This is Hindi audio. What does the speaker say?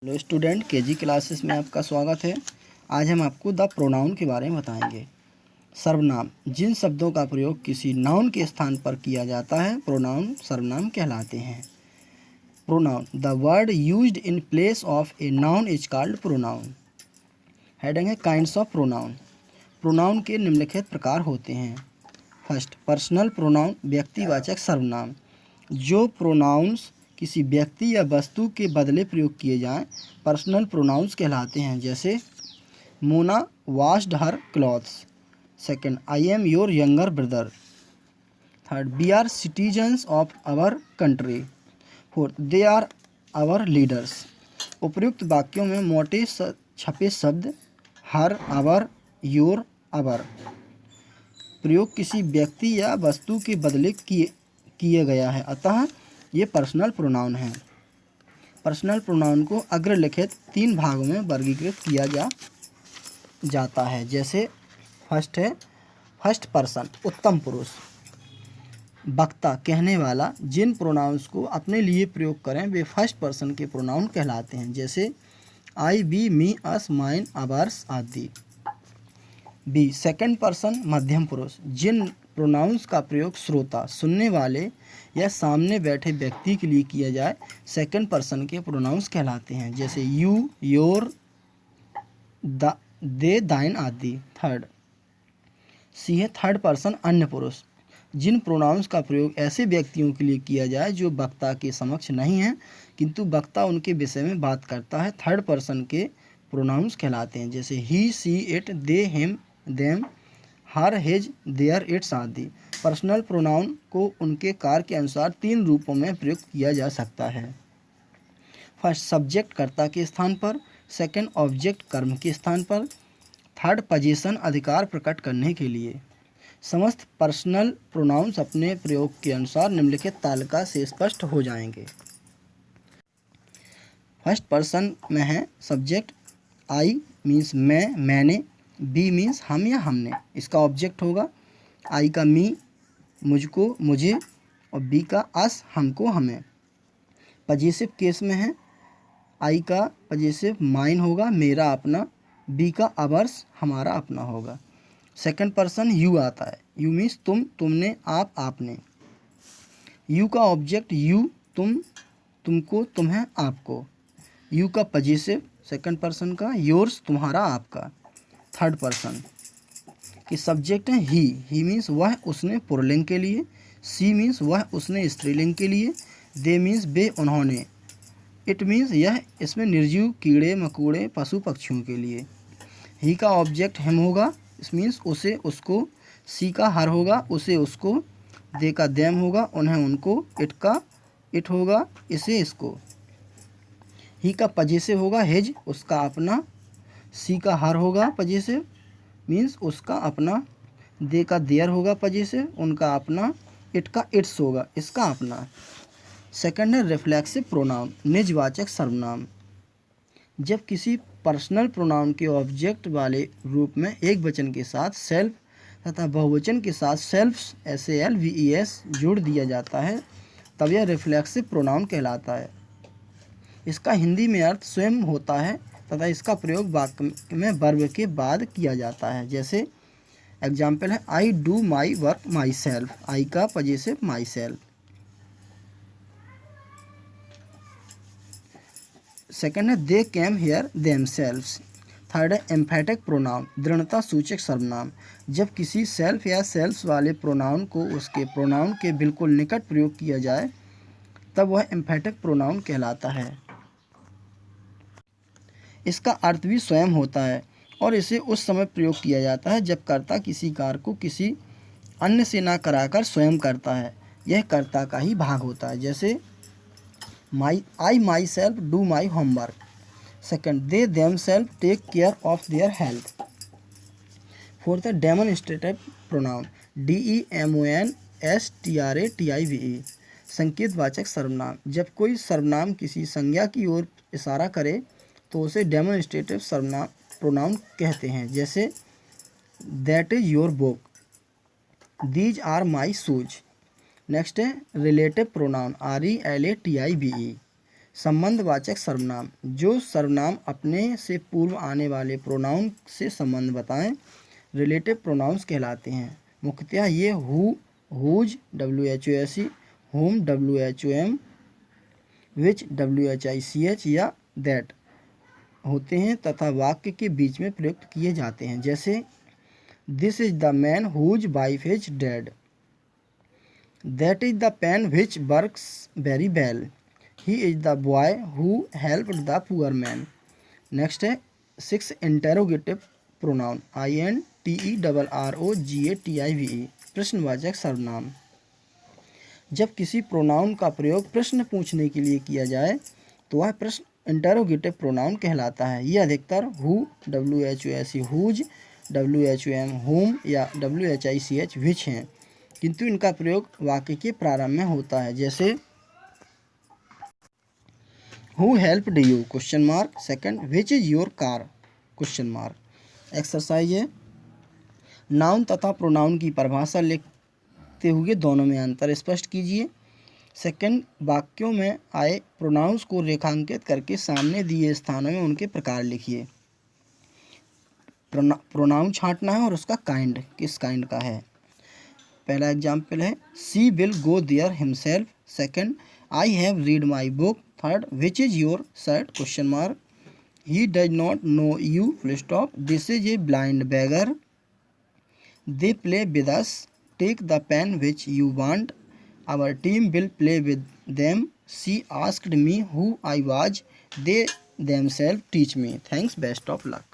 हेलो स्टूडेंट, केजी क्लासेस में आपका स्वागत है। आज हम आपको द प्रोनाउन के बारे में बताएंगे। सर्वनाम, जिन शब्दों का प्रयोग किसी नाउन के स्थान पर किया जाता है, प्रोनाउन सर्वनाम कहलाते हैं। Pronoun, the word used in place of a noun is called pronoun. Heading है काइंड्स ऑफ प्रोनाउन। प्रोनाउन के निम्नलिखित प्रकार होते हैं। फर्स्ट, पर्सनल प्रोनाउन, व्यक्तिवाचक सर्वनाम। जो प्रोनाउंस किसी व्यक्ति या वस्तु के बदले प्रयोग किए जाएं, पर्सनल प्रोनाउंस कहलाते हैं। जैसे Mona washed her clothes. Second, I am your younger brother. Third, we are citizens of our country. Fourth, they are our leaders. उपयुक्त वाक्यों में मोटे छपे शब्द हर, आवर, योर, आवर प्रयोग किसी व्यक्ति या वस्तु के बदले किए गया है, अतः ये पर्सनल प्रोनाउन है। पर्सनल प्रोनाउन को अग्रलिखित 3 भागों में वर्गीकृत किया जाता है। जैसे फर्स्ट है फर्स्ट पर्सन, उत्तम पुरुष। वक्ता, कहने वाला। जिन प्रोनाउंस को अपने लिए प्रयोग करें वे फर्स्ट पर्सन के प्रोनाउन कहलाते हैं। जैसे I, we, me, us, mine, ours आदि। बी, सेकंड पर्सन, मध्यम पुरुष। जिन प्रोनाउंस का प्रयोग श्रोता, सुनने वाले या सामने बैठे व्यक्ति के लिए किया जाए, सेकंड पर्सन के प्रोनाउंस कहलाते हैं। जैसे यू, योर, दे, दाइन आदि। थर्ड सी है थर्ड पर्सन, अन्य पुरुष। जिन प्रोनाउंस का प्रयोग ऐसे व्यक्तियों के लिए किया जाए जो वक्ता के समक्ष नहीं है किंतु वक्ता उनके विषय में बात करता है, थर्ड पर्सन के प्रोनाउंस कहलाते हैं। जैसे he, she, it, they, him, them, her, his, their, its आदि। पर्सनल प्रोनाउन को उनके कार्य के अनुसार 3 रूपों में प्रयुक्त किया जा सकता है। फर्स्ट, सब्जेक्ट कर्ता के स्थान पर। सेकंड, ऑब्जेक्ट कर्म के स्थान पर। थर्ड, पोजीशन अधिकार प्रकट करने के लिए। समस्त पर्सनल प्रोनाउंस अपने प्रयोग के अनुसार निम्नलिखित तालिका से स्पष्ट हो जाएंगे। फर्स्ट पर्सन में है सब्जेक्ट, आई मीन्स मैं, मैंने। बी मीन्स हम या हमने, इसका ऑब्जेक्ट होगा। आई का मी, मुझको, मुझे। और बी का अस, हमको, हमें। पजेसिव केस में है आई का पजेसिव माइन होगा, मेरा, अपना। बी का अवर्स, हमारा, अपना होगा। सेकंड पर्सन यू आता है। यू मीन्स तुम, तुमने, आप, आपने। यू का ऑब्जेक्ट यू, तुम, तुमको, तुम्हें, आपको। यू का पजेसिव सेकंड पर्सन का योर्स, तुम्हारा, आपका। थर्ड पर्सन की सब्जेक्ट है ही मीन्स वह, उसने पुल्लिंग के लिए। सी मीन्स वह, उसने स्त्रीलिंग के लिए। दे मीन्स वे, उन्होंने। इट मीन्स यह, इसमें निर्जीव कीड़े मकोड़े पशु पक्षियों के लिए। ही का ऑब्जेक्ट हिम होगा, इस मीन्स उसे, उसको। सी का हर होगा, उसे, उसको। दे का देम होगा, उन्हें, उनको। इट का इट होगा, इसे, इसको। ही का पजेसिव होगा हिज, उसका, अपना। सी का हर होगा पजेसिव मीन्स उसका, अपना। दे का देयर होगा पजेसिव, उनका, अपना। इट का इट्स होगा, इसका, अपना। सेकंड है रिफ्लेक्सिव प्रोनाउन, निजवाचक सर्वनाम। जब किसी पर्सनल प्रोनाउन के ऑब्जेक्ट वाले रूप में एक वचन के साथ सेल्फ तथा बहुवचन के साथ सेल्फ्स, SALVES जोड़ दिया जाता है तब यह रिफ्लेक्सिव प्रोनाउन कहलाता है। इसका हिंदी में अर्थ स्वयं होता है तथा इसका प्रयोग वाक्य में वर्ब के बाद किया जाता है। जैसे एग्जाम्पल है I do my work myself. I का पजेसिव माई सेल्फ। सेकेंड है they came here themselves. Third है एम्फेटिक प्रोनाउन, दृढ़ता सूचक सर्वनाम। जब किसी सेल्फ या सेल्फ्स वाले प्रोनाउन को उसके प्रोनाउन के बिल्कुल निकट प्रयोग किया जाए तब वह एम्फेटिक प्रोनाउन कहलाता है। इसका अर्थ भी स्वयं होता है और इसे उस समय प्रयोग किया जाता है जब कर्ता किसी कार्य को किसी अन्य से ना कराकर स्वयं करता है। यह कर्ता का ही भाग होता है। जैसे I myself do my homework. Second, they themself take care of their health. Fourth है डेमोन्स्ट्रेटिव प्रोनाउन, DEMONSTRATIVE, संकेतवाचक सर्वनाम। जब कोई सर्वनाम किसी संज्ञा की ओर इशारा करे तो उसे डेमोन्स्ट्रेटिव सर्वनाम प्रोनाउन कहते हैं। जैसे that is your book, these are my shoes. Next है रिलेटिव प्रोनाउन, RELATIVE, संबंधवाचक सर्वनाम, जो सर्वनाम अपने से पूर्व आने वाले प्रोनाउन से संबंध बताएं, रिलेटिव प्रोनाउंस कहलाते हैं। मुख्यतः ये who, whose WHOSE, whom WHOM, which WHICH या that होते हैं तथा वाक्य के बीच में प्रयुक्त किए जाते हैं। जैसे this is the man whose wife is dead, that is the pen which works very well, he is the boy who helped the poor man. Next है 6 इंटेरोगेटिव प्रोनाउन, INTERROGATIVE, प्रश्नवाचक सर्वनाम। जब किसी प्रोनाउन का प्रयोग प्रश्न पूछने के लिए किया जाए तो वह प्रश्न इंटेरोगेटिव प्रोनाउन कहलाता है। ये अधिकतर who, WHOSE, whose, WHOM, whom या WHICH, विच हैं, किंतु इनका प्रयोग वाक्य के प्रारंभ में होता है। जैसे who helped you question mark, second which is your car question mark. Exercise है, नाउन तथा प्रोनाउन की परिभाषा लिखते हुए दोनों में अंतर स्पष्ट कीजिए। सेकंड, वाक्यों में आए प्रोनाउंस को रेखांकित करके सामने दिए स्थानों में उनके प्रकार लिखिए। प्रोनाउन छांटना है और उसका काइंड, किस काइंड का है। पहला एग्जाम्पल है she will go there himself, second I have read my book, third which is your shirt question mark, he does not know you full stop, this is a blind beggar, they play with us, take the pen which you want, our team will play with them, she asked me who I was, they themselves teach me, thanks, best of luck।